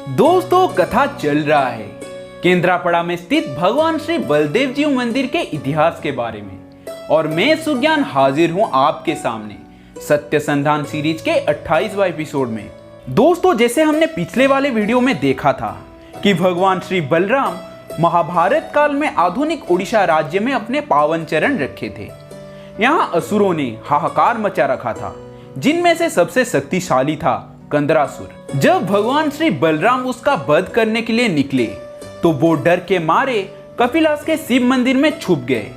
दोस्तों कथा चल रहा है केंद्रापड़ा में स्थित भगवान श्री बलदेव जी मंदिर के इतिहास के बारे में और मैं सुज्ञान हाजिर हूं आपके सामने सत्य संधान सीरीज के 28वां एपिसोड में। दोस्तों जैसे हमने पिछले वाले वीडियो में देखा था कि भगवान श्री बलराम महाभारत काल में आधुनिक उड़ीसा राज्य में अपने पावन चरण रखे थे। यहाँ असुरों ने हाहाकार मचा रखा था, जिनमें से सबसे शक्तिशाली था कंदरासुर। जब भगवान श्री बलराम उसका वध करने के लिए निकले तो वो डर के मारे कपिलास के शिव मंदिर में छुप गए।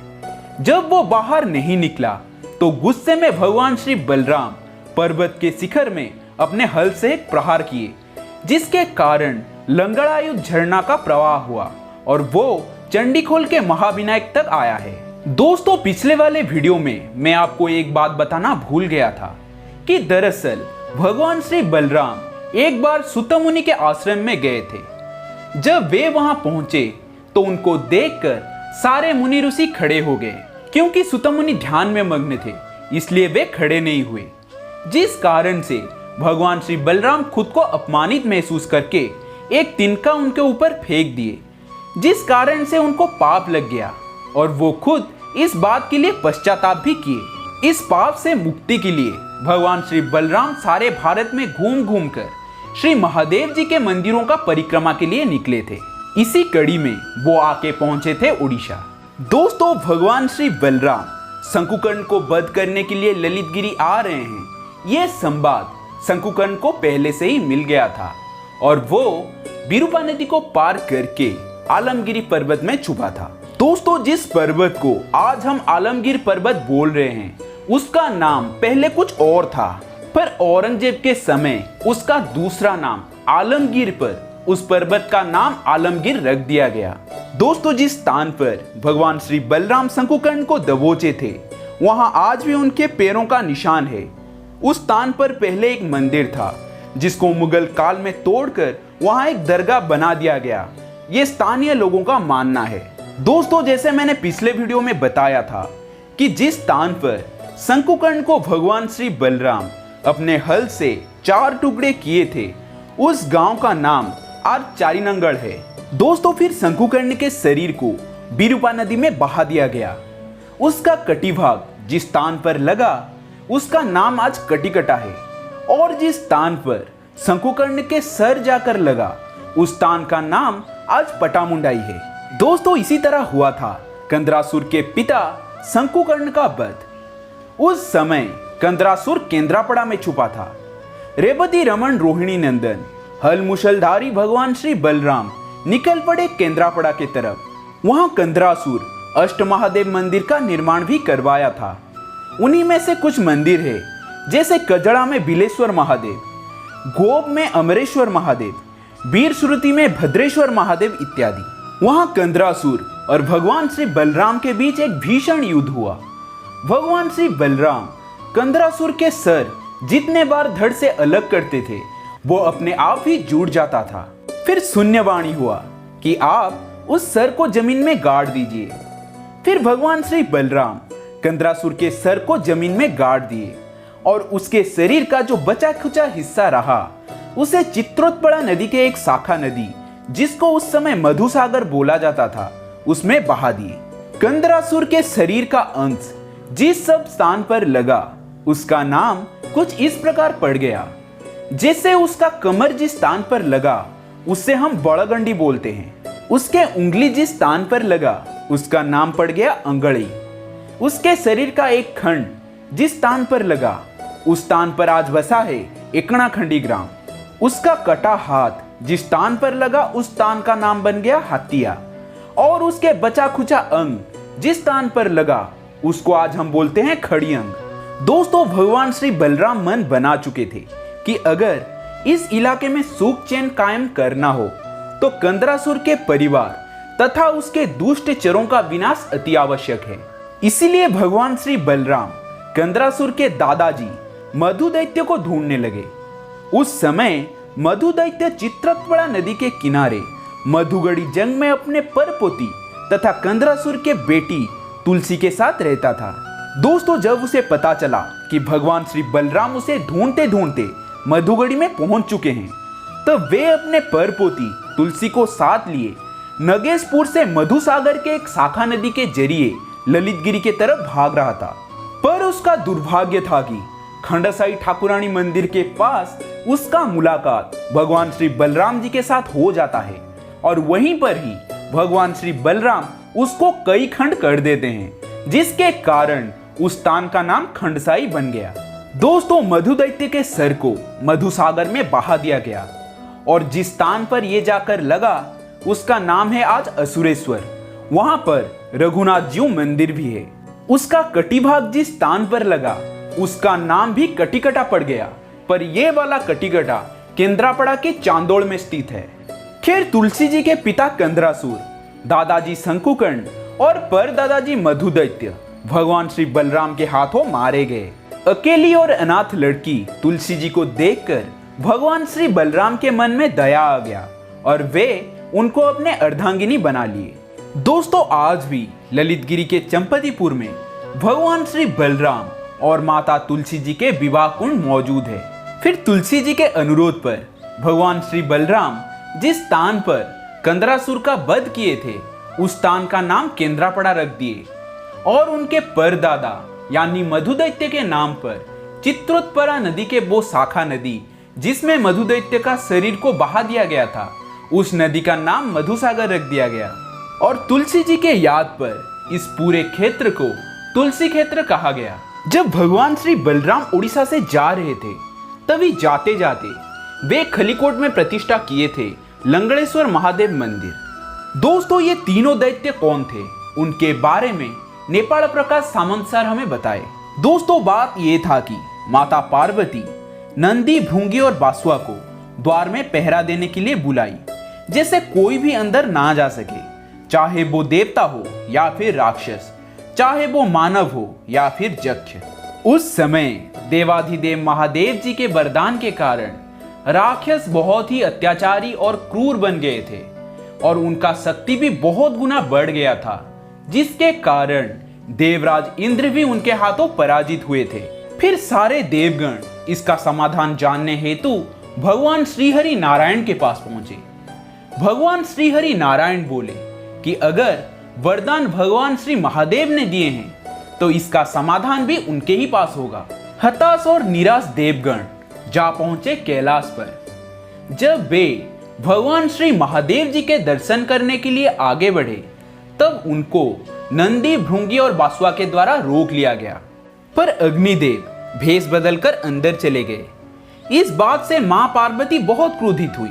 जब वो बाहर नहीं निकला तो गुस्से में भगवान श्री बलराम पर्वत के शिखर में अपने हल से एक प्रहार किए, जिसके कारण लंगड़ायुध झरना का प्रवाह हुआ और वो चंडीखोल के महाविनायक तक आया है। दोस्तों पिछले वाले वीडियो में मैं आपको एक बात बताना भूल गया था कि दरअसल भगवान श्री बलराम एक बार सुत मुनि के आश्रम में गए थे। जब वे वहां पहुंचे तो उनको देखकर सारे मुनि ऋषि खड़े हो गए, क्योंकि सुत मुनि ध्यान में मग्न थे, इसलिए वे खड़े नहीं हुए। जिस कारण से भगवान श्री बलराम खुद को अपमानित महसूस करके एक तिनका उनके ऊपर फेंक दिए, जिस कारण से उनको पाप लग गया और वो खुद इस बात के लिए पश्चाताप भी किए। इस पाप से मुक्ति के लिए भगवान श्री बलराम सारे भारत में घूम घूम कर श्री महादेव जी के मंदिरों का परिक्रमा के लिए निकले थे। इसी कड़ी में वो आके पहुंचे थे उड़ीसा। दोस्तों भगवान श्री बलराम शंकुकर्ण को वध करने के लिए ललितगिरी आ रहे हैं, ये संवाद शंकुकर्ण को पहले से ही मिल गया था और वो विरूपा नदी को पार करके आलमगिरी पर्वत में छुपा था। दोस्तों जिस पर्वत को आज हम आलमगीर पर्वत बोल रहे हैं उसका नाम पहले कुछ और था, पर औरंगजेब के समय उसका दूसरा नाम आलमगीर पर उस पर्वत का नाम आलमगीर रख दिया गया। दोस्तों जिस स्थान पर भगवान श्री बलराम शंकुकर्ण को दबोचे थे वहां आज भी उनके पैरों का निशान है। उस स्थान पर पहले एक मंदिर था जिसको मुगल काल में तोड़कर वहां एक दरगाह बना दिया गया, ये स्थानीय लोगों का मानना है। दोस्तों जैसे मैंने पिछले वीडियो में बताया था कि जिस स्थान पर शंकुकर्ण को भगवान श्री बलराम अपने हल से 4 टुकड़े किए थे उस गांव का नाम आज चारीनंगड़ है। दोस्तों फिर शंकुकर्ण के शरीर को विरूपा नदी में बहा दिया गया। उसका कटिभाग जिस स्थान पर लगा उसका नाम आज कटिकटा है और जिस स्थान पर शंकुकर्ण के सर जाकर लगा उस स्थान का नाम आज पटामुंडाई है। दोस्तों इसी तरह हुआ था कंदरासुर के पिता शंकुकर्ण का वध। उस समय कंदरासुर केंद्रापड़ा में छुपा था। रेवती रमन रोहिणी नंदन हल मुसलधारी भगवान श्री बलराम निकल पड़े केंद्रापड़ा के तरफ। वहां कंदरासुर अष्टमहादेव मंदिर का निर्माण भी करवाया था। उन्हीं में से कुछ मंदिर है जैसे कजड़ा में बिलेश्वर महादेव, गोप में अमरेश्वर महादेव, वीर श्रुति में भद्रेश्वर महादेव इत्यादि। वहां कंदरासुर और भगवान श्री बलराम के बीच एक भीषण युद्ध हुआ। भगवान श्री बलराम कंदरासुर के सर जितने बार धड़ से अलग करते थे वो अपने आप ही जुड़ जाता था। फिर शून्यवाणी हुआ कि आप उस सर को जमीन में गाड़ दीजिए। फिर भगवान श्री बलराम कंदरासुर के सर को जमीन में गाड़ दिए और उसके शरीर का जो बचा खुचा हिस्सा रहा उसे चित्रोत्पला नदी के एक शाखा नदी जिसको उस समय मधुसागर बोला जाता था उसमें बहा दिए। कंदरासुर के शरीर का अंश जिस सब स्थान पर लगा उसका नाम कुछ इस प्रकार पड़ गया। जैसे उसका कमर जिस स्थान पर लगा उससे हम बड़गंडी बोलते हैं, उसके उंगली जिस स्थान पर लगा उसका नाम पड़ गया अंगड़ी। उसके शरीर का एक खंड जिस स्थान पर लगा उस स्थान पर आज बसा है एकणाखंडी ग्राम। उसका कटा हाथ जिस स्थान पर लगा उस स्थान का नाम बन गया हातिया और उसके बचा खुचा अंग जिस स्थान पर लगा उसको आज हम बोलते हैं खड़ी अंग। दोस्तों भगवान श्री बलराम मन बना चुके थे कि अगर इस इलाके में सुख चैन कायम करना हो तो कंदरासुर के परिवार तथा उसके दुष्ट चरों का विनाश अति आवश्यक है। इसीलिए भगवान श्री बलराम कंदरासुर के दादाजी मधु दैत्य को ढूंढने लगे। उस समय मधु दैत्य चित्रत्पड़ा नदी के किनारे मधुगढ़ी जंग में अपने परपोती तथा कंदरासुर के बेटी तुलसी के साथ रहता था। दोस्तों जब उसे पता चला कि भगवान श्री बलराम उसे ढूंढते ढूंढते मधुगढ़ी में पहुंच चुके हैं तब वे अपने परपोती तुलसी को साथ लिए नगेशपुर से मधुसागर के एक शाखा नदी के जरिए ललितगिरी के तरफ भाग रहा था। पर उसका दुर्भाग्य था कि खंडसाई ठाकुरानी मंदिर के पास उसका मुलाकात भगवान श्री बलराम जी के साथ हो जाता है और वहीं पर ही भगवान श्री बलराम उसको कई खंड कर देते हैं, जिसके कारण उस स्थान का नाम खंडसाई बन गया। दोस्तों, मधु दैत्य के सर को मधुसागर में बहा दिया गया और जिस स्थान पर यह जाकर लगा उसका नाम है आज असुरेश्वर। वहां पर रघुनाथ जी मंदिर भी है। उसका कटिभाग जिस स्थान पर लगा उसका नाम भी कटिकटा पड़ गया, पर यह वाला कटिकटा केंद्रापड़ा के चांदोड़ में स्थित है। खैर, तुलसी जी के पिता कंदरासुर, दादाजी शंकुकर्ण और परदादाजी मधुदैत्य भगवान श्री बलराम के हाथों मारे गए। अकेली और अनाथ लड़की तुलसी जी को देखकर भगवान श्री बलराम के मन में दया आ गया और वे उनको अपने अर्धांगिनी बना लिए। दोस्तों, आज भी ललितगिरी के चंपतीपुर में भगवान श्री बलराम और माता तुलसी जी के विवाह कुंड मौजूद है। फिर तुलसी जी के अनुरोध पर भगवान श्री बलराम जिस स्थान पर कंदरासुर का वध किए थे उस स्थान का नाम केंद्रापड़ा रख दिए और उनके परदादा यानी मधुदैत्य के नाम पर चित्रोत्परा नदी के वो शाखा नदी जिसमें मधुदैत्य का शरीर को बहा दिया गया था, उस नदी का नाम मधुसागर रख दिया गया। और तुलसी जी के याद पर इस पूरे क्षेत्र को तुलसी क्षेत्र कहा गया। जब भगवान श्री बलराम उड़ीसा से जा रहे थे तभी जाते जाते वे खलीकोट में प्रतिष्ठा किए थे लंगड़ेश्वर महादेव मंदिर। दोस्तों, ये तीनों दैत्य कौन थे उनके बारे में नेपाल प्रकाश सामंत सर हमें बताए। दोस्तों, बात यह था कि माता पार्वती नंदी, भृंगी और बासुआ को द्वार में पहरा देने के लिए बुलाई, जैसे कोई भी अंदर ना जा सके, चाहे वो देवता हो या फिर राक्षस, चाहे वो मानव हो या फिर यक्ष। उस समय देवाधिदेव महादेव जी के वरदान के कारण राक्षस बहुत ही अत्याचारी और क्रूर बन गए थे और उनका शक्ति भी बहुत गुना बढ़ गया था, जिसके कारण देवराज इंद्र भी उनके हाथों पराजित हुए थे। फिर सारे देवगण इसका समाधान जानने हेतु भगवान श्रीहरि नारायण के पास पहुंचे। भगवान श्रीहरि नारायण बोले कि अगर वरदान भगवान श्री महादेव ने दिए हैं तो इसका समाधान भी उनके ही पास होगा। हताश और निराश देवगण जा पहुंचे कैलाश पर। जब वे भगवान श्री महादेव जी के दर्शन करने के लिए आगे बढ़े तब उनको नंदी, भृंगी और बासुआ के द्वारा रोक लिया गया, पर अग्निदेव भेष बदलकर अंदर चले गए। इस बात से मां पार्वती बहुत क्रोधित हुई।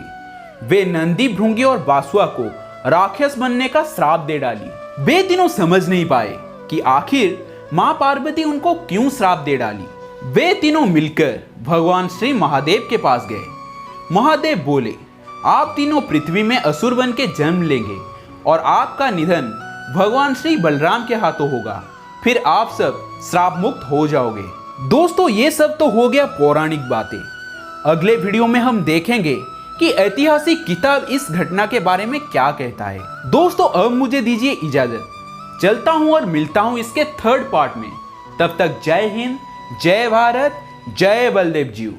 वे नंदी, भृंगी और बासुआ को राक्षस बनने का श्राप दे डाली। वे तीनों समझ नहीं पाए कि आखिर मां पार्वती उनको क्यों श्राप दे डाली। वे तीनों मिलकर भगवान श्री महादेव के पास गए। महादेव बोले, आप तीनों पृथ्वी में असुर बन के जन्म लेंगे और आपका निधन भगवान श्री बलराम के हाथों होगा, फिर आप सब श्राप मुक्त हो जाओगे। दोस्तों, ये सब तो हो गया पौराणिक बातें। अगले वीडियो में हम देखेंगे कि ऐतिहासिक किताब इस घटना के बारे में क्या कहता है। दोस्तों, अब मुझे दीजिए इजाजत, चलता हूं और मिलता हूं इसके थर्ड पार्ट में। तब तक जय हिंद, जय भारत, जय बलदेव जी।